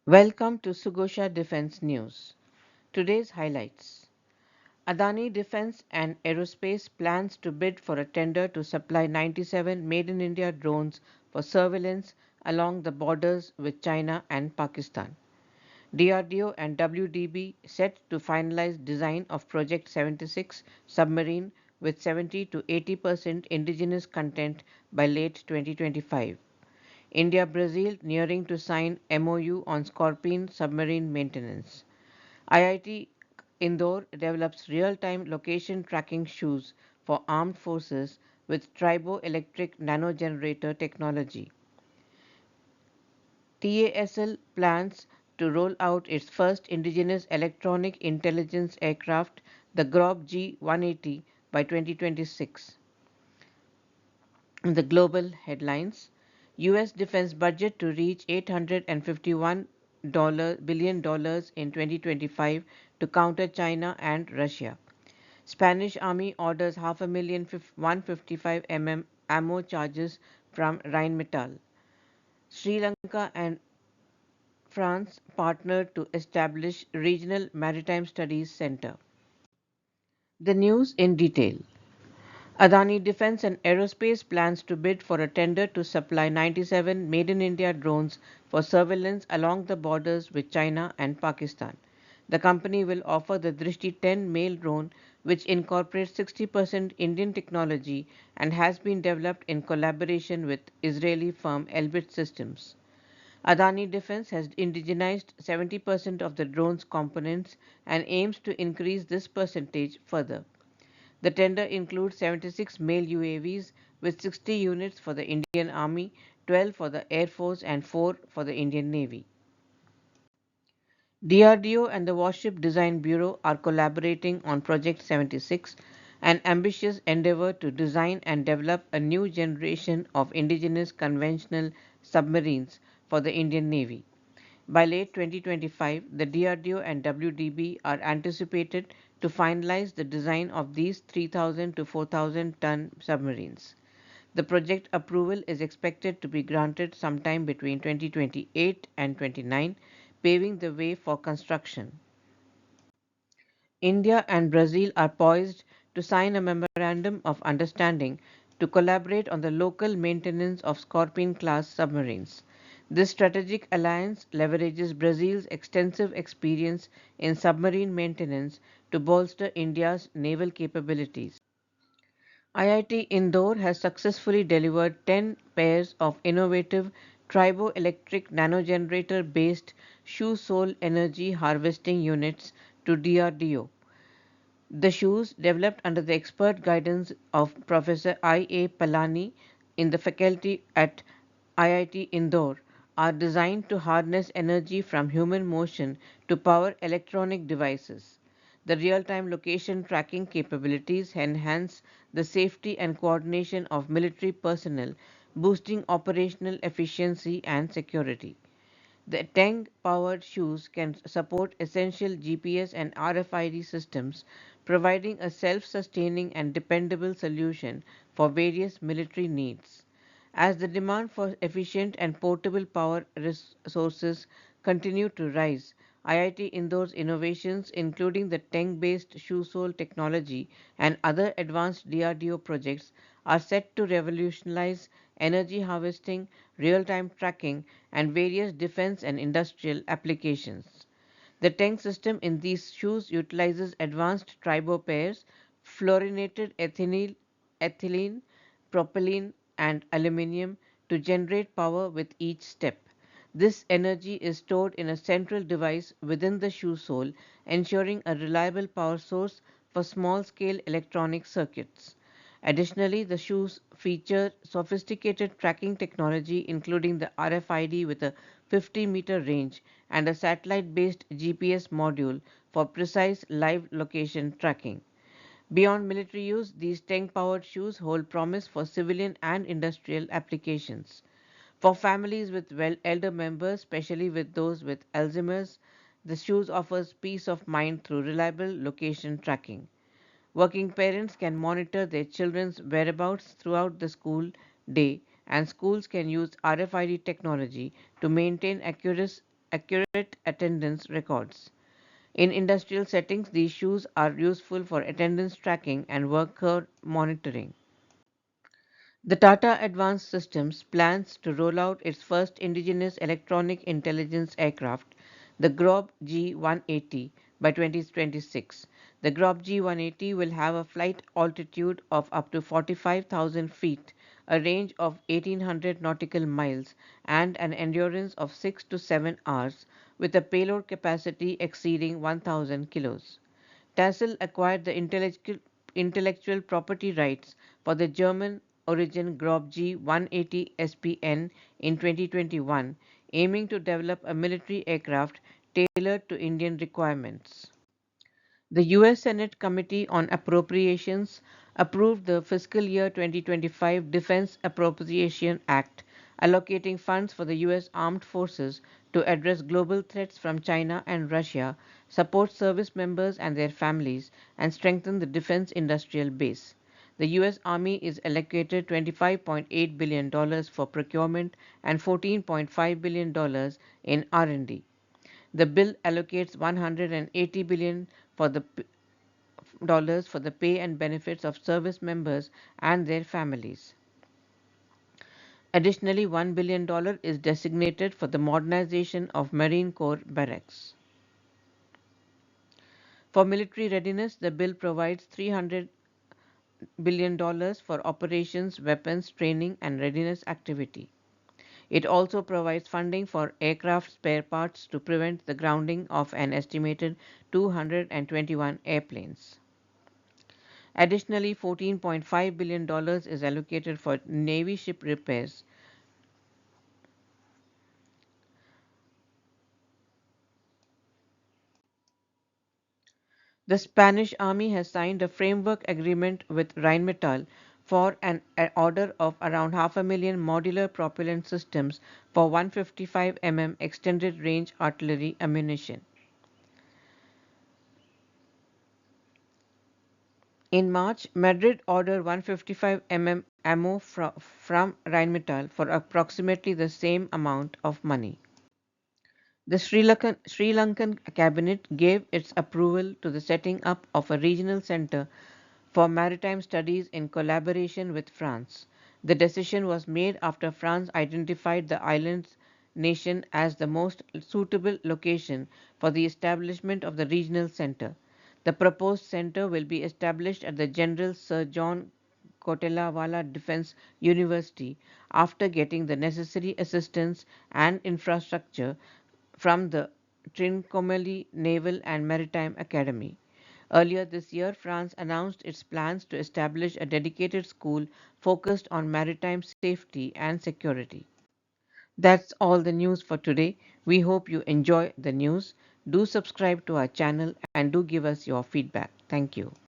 Welcome to Sugosha Defense News. Today's highlights. Adani Defence and Aerospace plans to bid for a tender to supply 97 Made in India drones for surveillance along the borders with China and Pakistan. DRDO and WDB set to finalize design of Project 76 submarine with 70 to 80% indigenous content by late 2025. India Brazil nearing to sign MOU on Scorpene submarine maintenance. IIT Indore develops real time location tracking shoes for armed forces with Tribo-Electric Nanogenerator technology. TASL plans to roll out its first indigenous electronic intelligence aircraft, the Grob G 180, by 2026. In the global headlines, US defense budget to reach $851 billion in 2025 to counter China and Russia. Spanish army orders half a million 155 ammo charges from Rheinmetall. Sri Lanka and France partnered to establish Regional Maritime Studies Center. The news in detail. Adani Defence and Aerospace plans to bid for a tender to supply 97 Made in India drones for surveillance along the borders with China and Pakistan. The company will offer the Drishti 10 male drone, which incorporates 60% Indian technology and has been developed in collaboration with Israeli firm Elbit Systems. Adani Defence has indigenized 70% of the drone's components and aims to increase this percentage further. The tender includes 76 male UAVs with 60 units for the Indian Army, 12 for the Air Force, and 4 for the Indian Navy. DRDO and the Warship Design Bureau are collaborating on Project 76, an ambitious endeavor to design and develop a new generation of indigenous conventional submarines for the Indian Navy. By late 2025, the DRDO and WDB are anticipated to finalize the design of these 3,000 to 4,000 ton submarines. The project approval is expected to be granted sometime between 2028 and 29, paving the way for construction. India and Brazil are poised to sign a memorandum of understanding to collaborate on the local maintenance of Scorpene class submarines. This strategic alliance leverages Brazil's extensive experience in submarine maintenance to bolster India's naval capabilities. IIT Indore has successfully delivered 10 pairs of innovative Tribo-Electric Nanogenerator based shoe sole energy harvesting units to DRDO. The shoes, developed under the expert guidance of Professor I. A. Palani in the faculty at IIT Indore, are designed to harness energy from human motion to power electronic devices. The real time location tracking capabilities enhance the safety and coordination of military personnel, boosting operational efficiency and security. The Teng powered shoes can support essential GPS and RFID systems, providing a self sustaining and dependable solution for various military needs. As the demand for efficient and portable power sources continue to rise, IIT Indore's innovations, including the Teng based shoe sole technology and other advanced DRDO projects, are set to revolutionize energy harvesting, real time tracking, and various defense and industrial applications. The tank system in these shoes utilizes advanced tribo pairs, fluorinated ethylene, propylene, and aluminum to generate power with each step. This energy is stored in a central device within the shoe sole, ensuring a reliable power source for small scale electronic circuits. Additionally, the shoes feature sophisticated tracking technology, including the RFID with a 50-meter range and a satellite based GPS module for precise live location tracking. Beyond military use, these tank powered shoes hold promise for civilian and industrial applications. For families with elder members, especially with those with Alzheimer's, the shoes offers peace of mind through reliable location tracking. Working parents can monitor their children's whereabouts throughout the school day, and schools can use RFID technology to maintain accurate attendance records. In industrial settings, these shoes are useful for attendance tracking and worker monitoring. The Tata Advanced Systems plans to roll out its first indigenous electronic intelligence aircraft, the Grob G 180, by 2026. The Grob G 180 will have a flight altitude of up to 45,000 feet, a range of 1800 nautical miles, and an endurance of 6 to 7 hours, with a payload capacity exceeding 1,000 kilos. TASL acquired the intellectual property rights for the German origin Grob G 180 SPN in 2021, aiming to develop a military aircraft tailored to Indian requirements. The U.S. Senate Committee on Appropriations approved the fiscal year 2025 Defense Appropriation Act, allocating funds for the U.S. Armed Forces to address global threats from China and Russia, support service members and their families, and strengthen the defense industrial base. The U.S. Army is allocated $25.8 billion for procurement and $14.5 billion in R&D. The bill allocates 180 billion for the dollars for the pay and benefits of service members and their families. Additionally, $1 billion is designated for the modernization of Marine Corps barracks. For military readiness, the bill provides $300 billion for operations, weapons, training, and readiness activity. It also provides funding for aircraft spare parts to prevent the grounding of an estimated 221 airplanes. Additionally, $14.5 billion is allocated for Navy ship repairs. The Spanish Army has signed a framework agreement with Rheinmetall for an order of around 500,000 modular propellant systems for 155 extended range artillery ammunition. In March, Madrid ordered 155 ammo from Rheinmetall for approximately the same amount of money. The Sri Lankan cabinet gave its approval to the setting up of a regional center for maritime studies in collaboration with France. The decision was made after France identified the island nation as the most suitable location for the establishment of the regional center. The proposed center will be established at the General Sir John Kotelawala Defence University after getting the necessary assistance and infrastructure from the Trincomalee Naval and Maritime Academy. Earlier this year, France announced its plans to establish a dedicated school focused on maritime safety and security. That's all the news for today. We hope you enjoy the news. Do subscribe to our channel and do give us your feedback. Thank you.